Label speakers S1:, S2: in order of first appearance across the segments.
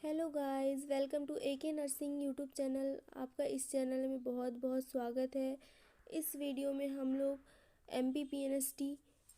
S1: Hello guys, welcome to AK nursing YouTube channel. आपका इस channel में बहुत बहुत स्वागत है। इस वीडियो में हम लोग MPPNST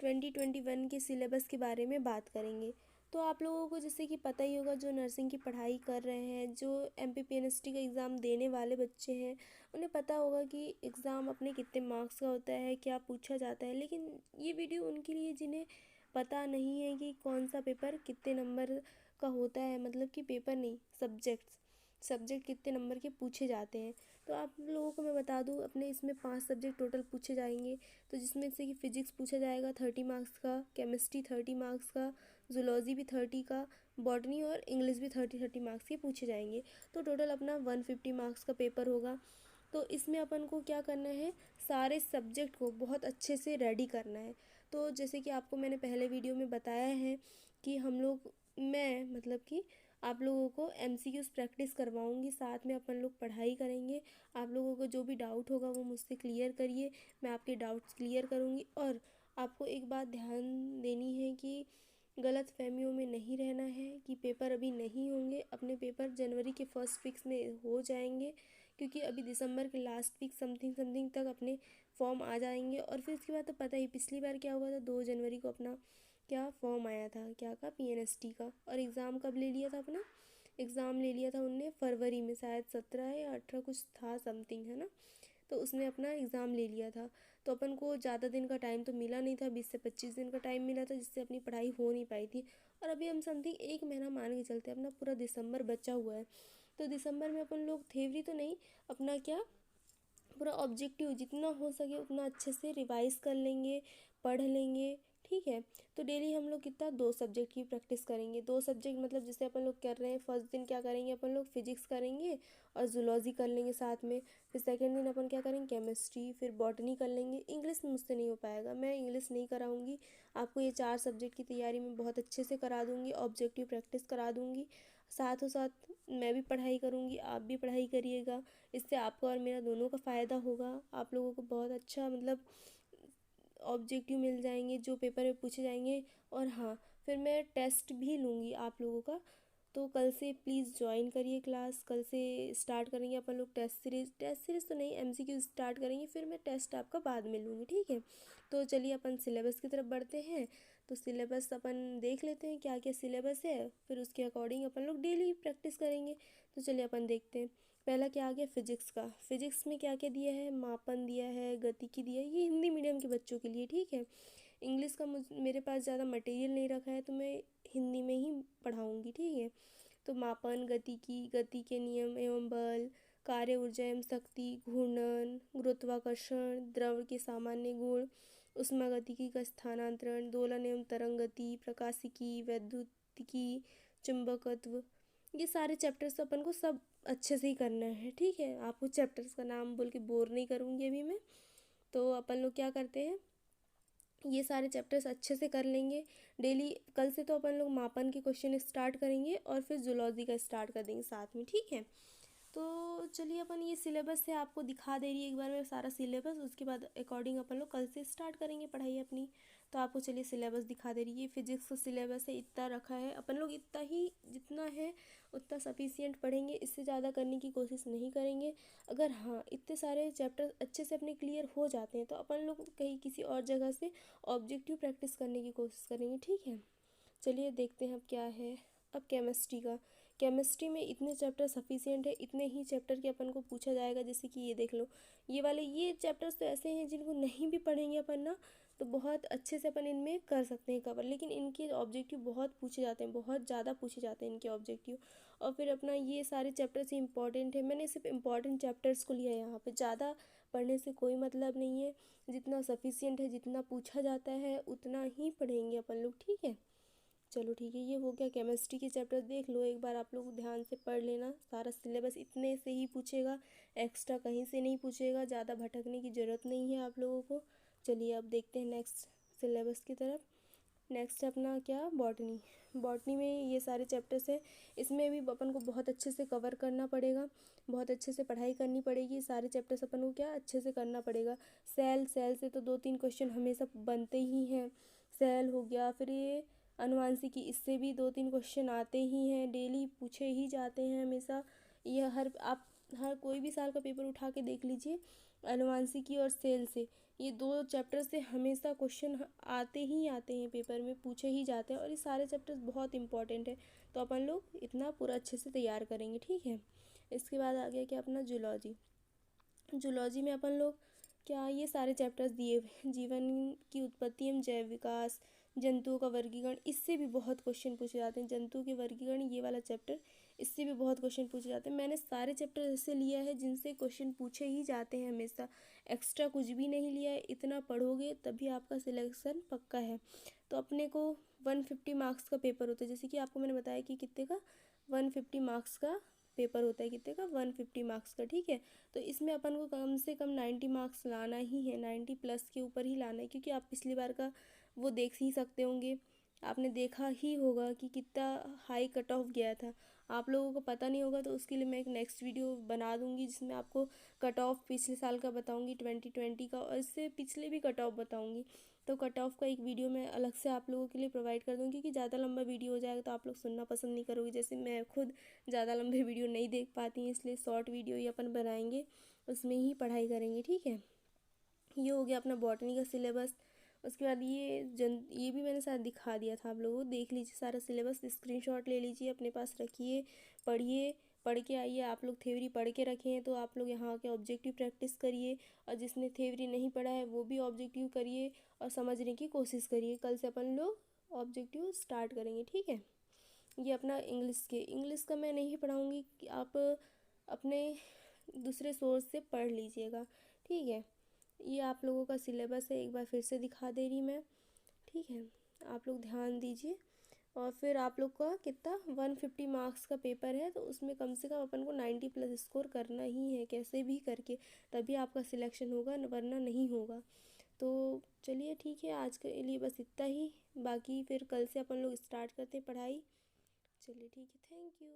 S1: 2021 के सिलेबस के बारे में बात करेंगे। तो आप लोगों को जैसे कि पता ही होगा, जो नर्सिंग की पढ़ाई कर रहे हैं, जो MPPNST का एग्ज़ाम देने वाले बच्चे हैं, उन्हें पता होगा कि एग्ज़ाम अपने कितने मार्क्स का होता है, क्या पूछा जाता है। लेकिन ये वीडियो उनके लिए जिन्हें पता नहीं है कि कौन सा पेपर कितने नंबर का होता है, मतलब कि पेपर नहीं, सब्जेक्ट कितने नंबर के पूछे जाते हैं। तो आप लोगों को मैं बता दूं, अपने इसमें 5 सब्जेक्ट टोटल पूछे जाएंगे। तो जिसमें से कि फिजिक्स पूछा जाएगा 30 मार्क्स का, केमिस्ट्री 30 मार्क्स का, जूलॉजी भी 30 का, बॉटनी और इंग्लिश भी 30 मार्क्स के पूछे जाएंगे। तो टोटल अपना 150 मार्क्स का पेपर होगा। तो इसमें अपन को क्या करना है, सारे सब्जेक्ट को बहुत अच्छे से रेडी करना है। तो जैसे कि आपको मैंने पहले वीडियो में बताया है कि मैं मतलब कि आप लोगों को MCQs प्रैक्टिस करवाऊंगी, साथ में अपन लोग पढ़ाई करेंगे। आप लोगों को जो भी डाउट होगा वो मुझसे क्लियर करिए, मैं आपके डाउट्स क्लियर करूंगी। और आपको एक बात ध्यान देनी है कि गलत फहमियों में नहीं रहना है कि पेपर अभी नहीं होंगे। अपने पेपर जनवरी के फर्स्ट वीक्स में हो जाएंगे, क्योंकि अभी दिसंबर के लास्ट वीक समथिंग समथिंग तक अपने फॉर्म आ जाएंगे। और फिर इसके बाद तो पता ही, पिछली बार क्या हुआ था, 2 जनवरी को अपना क्या फॉर्म आया था, क्या का PNST का। और एग्ज़ाम कब ले लिया था अपना, एग्ज़ाम ले लिया था उनने फरवरी में, शायद 17 या 18 कुछ था समथिंग, है ना। तो उसने अपना एग्ज़ाम ले लिया था। तो अपन को ज़्यादा दिन का टाइम तो मिला नहीं था, 20 से 25 दिन का टाइम मिला था, जिससे अपनी पढ़ाई हो नहीं पाई थी। और अभी हम समथिंग 1 महीना मान के चलते हैं, अपना पूरा दिसंबर बचा हुआ है। तो दिसंबर में अपन लोग थ्योरी तो नहीं, अपना क्या पूरा ऑब्जेक्टिव जितना हो सके उतना अच्छे से रिवाइज़ कर लेंगे, पढ़ लेंगे, ठीक है। तो डेली हम लोग कितना 2 सब्जेक्ट की प्रैक्टिस करेंगे। 2 सब्जेक्ट मतलब जैसे अपन लोग कर रहे हैं, फर्स्ट दिन क्या करेंगे अपन लोग, फिजिक्स करेंगे और जूलॉजी कर लेंगे साथ में। फिर सेकंड दिन अपन क्या करेंगे, केमिस्ट्री, फिर बॉटनी कर लेंगे। इंग्लिश मुझसे नहीं हो पाएगा, मैं इंग्लिश नहीं कराऊंगी आपको। ये 4 सब्जेक्ट की तैयारी मैं बहुत अच्छे से करा दूंगी, ऑब्जेक्टिव प्रैक्टिस करा दूंगी। साथों साथ मैं भी पढ़ाई करूंगी, आप भी पढ़ाई करिएगा। इससे आपका और मेरा दोनों का फ़ायदा होगा। आप लोगों को बहुत अच्छा मतलब ऑब्जेक्टिव मिल जाएंगे जो पेपर में पूछे जाएंगे। और हाँ, फिर मैं टेस्ट भी लूँगी आप लोगों का। तो कल से प्लीज़ ज्वाइन करिए क्लास। कल से स्टार्ट करेंगे अपन लोग टेस्ट सीरीज़ तो नहीं, MCQ स्टार्ट करेंगे, फिर मैं टेस्ट आपका बाद में लूँगी, ठीक है। तो चलिए अपन सिलेबस की तरफ बढ़ते हैं। तो सिलेबस अपन देख लेते हैं क्या क्या सिलेबस है, फिर उसके अकॉर्डिंग अपन लोग डेली प्रैक्टिस करेंगे। तो चलिए अपन देखते हैं। पहला क्या आ गया, फिजिक्स का। फिजिक्स में क्या क्या दिया है, मापन दिया है, गतिकी दिया है, ये हिंदी मीडियम के बच्चों के लिए, ठीक है। इंग्लिश का मेरे पास ज़्यादा मटेरियल नहीं रखा है, तो मैं हिंदी में ही पढ़ाऊँगी, ठीक है। तो मापन, गतिकी, गति के नियम एवं बल, कार्य ऊर्जा एवं शक्ति, घूर्णन, गुरुत्वाकर्षण, द्रव के सामान्य गुण, ऊष्मागतिकी का स्थानांतरण, दोलन एवं तरंग गति, प्रकाशिकी, वैद्युतिकी, चुंबकत्व, ये सारे चैप्टर्स अपन को सब अच्छे से ही करना है, ठीक है। आपको चैप्टर्स का नाम बोल के बोर नहीं करूँगी अभी मैं। तो अपन लोग क्या करते हैं, ये सारे चैप्टर्स अच्छे से कर लेंगे डेली। कल से तो अपन लोग मापन के क्वेश्चन स्टार्ट करेंगे और फिर जूलॉजी का स्टार्ट कर देंगे साथ में, ठीक है। तो चलिए अपन ये सिलेबस से आपको दिखा दे रही है एक बार मैं सारा सिलेबस, उसके बाद अकॉर्डिंग अपन लोग कल से स्टार्ट करेंगे पढ़ाई अपनी। तो आपको चलिए सिलेबस दिखा दे रही है। फिजिक्स का सिलेबस है, इतना रखा है अपन लोग, इतना ही जितना है उतना सफिशियंट पढ़ेंगे, इससे ज़्यादा करने की कोशिश नहीं करेंगे। अगर हाँ इतने सारे चैप्टर अच्छे से अपने क्लियर हो जाते हैं तो अपन लोग कहीं किसी और जगह से ऑब्जेक्टिव प्रैक्टिस करने की कोशिश करेंगे, ठीक है। चलिए देखते हैं अब क्या है। अब केमिस्ट्री का, केमिस्ट्री में इतने चैप्टर सफिशिएंट है, इतने ही चैप्टर के अपन को पूछा जाएगा। जैसे कि ये देख लो, ये चैप्टर्स तो ऐसे हैं जिनको नहीं भी पढ़ेंगे अपन ना, तो बहुत अच्छे से अपन इनमें कर सकते हैं कवर। लेकिन इनके ऑब्जेक्टिव बहुत पूछे जाते हैं, बहुत ज़्यादा पूछे जाते हैं इनके ऑब्जेक्टिव। और फिर अपना ये सारे चैप्टर्स इंपॉर्टेंट है, मैंने सिर्फ इंपॉर्टेंट चैप्टर्स को लिया है यहाँ पे। ज़्यादा पढ़ने से कोई मतलब नहीं है, जितना सफिशिएंट है, जितना पूछा जाता है उतना ही पढ़ेंगे अपन लोग, ठीक है। चलो ठीक है, ये हो गया केमिस्ट्री के चैप्टर। देख लो एक बार आप लोग ध्यान से पढ़ लेना, सारा सिलेबस इतने से ही पूछेगा, एक्स्ट्रा कहीं से नहीं पूछेगा, ज़्यादा भटकने की ज़रूरत नहीं है आप लोगों को। चलिए अब देखते हैं नेक्स्ट सिलेबस की तरफ। नेक्स्ट अपना क्या, बॉटनी। बॉटनी में ये सारे चैप्टर्स हैं, इसमें भी अपन को बहुत अच्छे से कवर करना पड़ेगा, बहुत अच्छे से पढ़ाई करनी पड़ेगी। सारे चैप्टर्स अपन को क्या अच्छे से करना पड़ेगा। सेल से तो 2-3 क्वेश्चन हमेशा बनते ही हैं। सेल हो गया, फिर ये अनुवांशिकी, इससे भी 2-3 क्वेश्चन आते ही हैं, डेली पूछे ही जाते हैं हमेशा। यह हर कोई भी साल का पेपर उठा के देख लीजिए, अनुवांशिकी और सेल से ये 2 चैप्टर से हमेशा क्वेश्चन आते ही आते हैं, पेपर में पूछे ही जाते हैं, और ये सारे चैप्टर्स बहुत इंपॉर्टेंट है। तो अपन लोग इतना पूरा अच्छे से तैयार करेंगे, ठीक है। इसके बाद आ गया क्या अपना जूलॉजी। जूलॉजी में अपन लोग क्या ये सारे चैप्टर्स दिए हुए हैं, जीवन की उत्पत्ति एवं जैव विकास, जंतुओं का वर्गीकरण, इससे भी बहुत क्वेश्चन पूछे जाते हैं। जंतु के वर्गीकरण ये वाला चैप्टर, इससे भी बहुत क्वेश्चन पूछे जाते हैं। मैंने सारे चैप्टर ऐसे लिया है जिनसे क्वेश्चन पूछे ही जाते हैं हमेशा, एक्स्ट्रा कुछ भी नहीं लिया है। इतना पढ़ोगे तभी आपका सिलेक्शन पक्का है। तो अपने को 150 मार्क्स का पेपर होता है, जैसे कि आपको मैंने बताया कि कितने का 150 मार्क्स का पेपर होता है, कितने का 150 मार्क्स का, ठीक है। तो इसमें अपन को कम से कम 90 मार्क्स लाना ही है, 90 प्लस के ऊपर ही लाना है, क्योंकि आप पिछली बार का वो देख ही सकते होंगे, आपने देखा ही होगा कि कितना हाई कट ऑफ गया था। आप लोगों को पता नहीं होगा तो उसके लिए मैं एक नेक्स्ट वीडियो बना दूंगी, जिसमें आपको कट ऑफ पिछले साल का बताऊंगी 2020 का, और इससे पिछले भी कट ऑफ बताऊंगी। तो कट ऑफ का एक वीडियो मैं अलग से आप लोगों के लिए प्रोवाइड कर दूँगी, क्योंकि ज़्यादा लंबा वीडियो हो जाएगा तो आप लोग सुनना पसंद नहीं करोगे। जैसे मैं खुद ज़्यादा लंबे वीडियो नहीं देख पाती हैं, इसलिए शॉर्ट वीडियो ही अपन बनाएंगे, उसमें ही पढ़ाई करेंगे, ठीक है। ये हो गया अपना बॉटनी का सिलेबस। उसके बाद ये भी मैंने शायद दिखा दिया था आप लोगों को, देख लीजिए सारा सिलेबस, स्क्रीनशॉट ले लीजिए, अपने पास रखिए, पढ़िए, पढ़ के आइए। आप लोग थ्योरी पढ़ के रखे हैं तो आप लोग यहाँ के ऑब्जेक्टिव प्रैक्टिस करिए, और जिसने थ्योरी नहीं पढ़ा है वो भी ऑब्जेक्टिव करिए और समझने की कोशिश करिए। कल से अपन लोग ऑब्जेक्टिव स्टार्ट करेंगे, ठीक है। ये अपना इंग्लिश का मैं नहीं पढ़ाऊँगी, कि आप अपने दूसरे सोर्स से पढ़ लीजिएगा, ठीक है। ये आप लोगों का सिलेबस है, एक बार फिर से दिखा दे रही मैं, ठीक है। आप लोग ध्यान दीजिए। और फिर आप लोग का कितना 150 मार्क्स का पेपर है, तो उसमें कम से कम अपन को 90 प्लस स्कोर करना ही है, कैसे भी करके, तभी आपका सिलेक्शन होगा, वरना नहीं होगा। तो चलिए ठीक है, आज के लिए बस इतना ही, बाकी फिर कल से अपन लोग स्टार्ट करते हैं पढ़ाई। चलिए ठीक है, थैंक यू।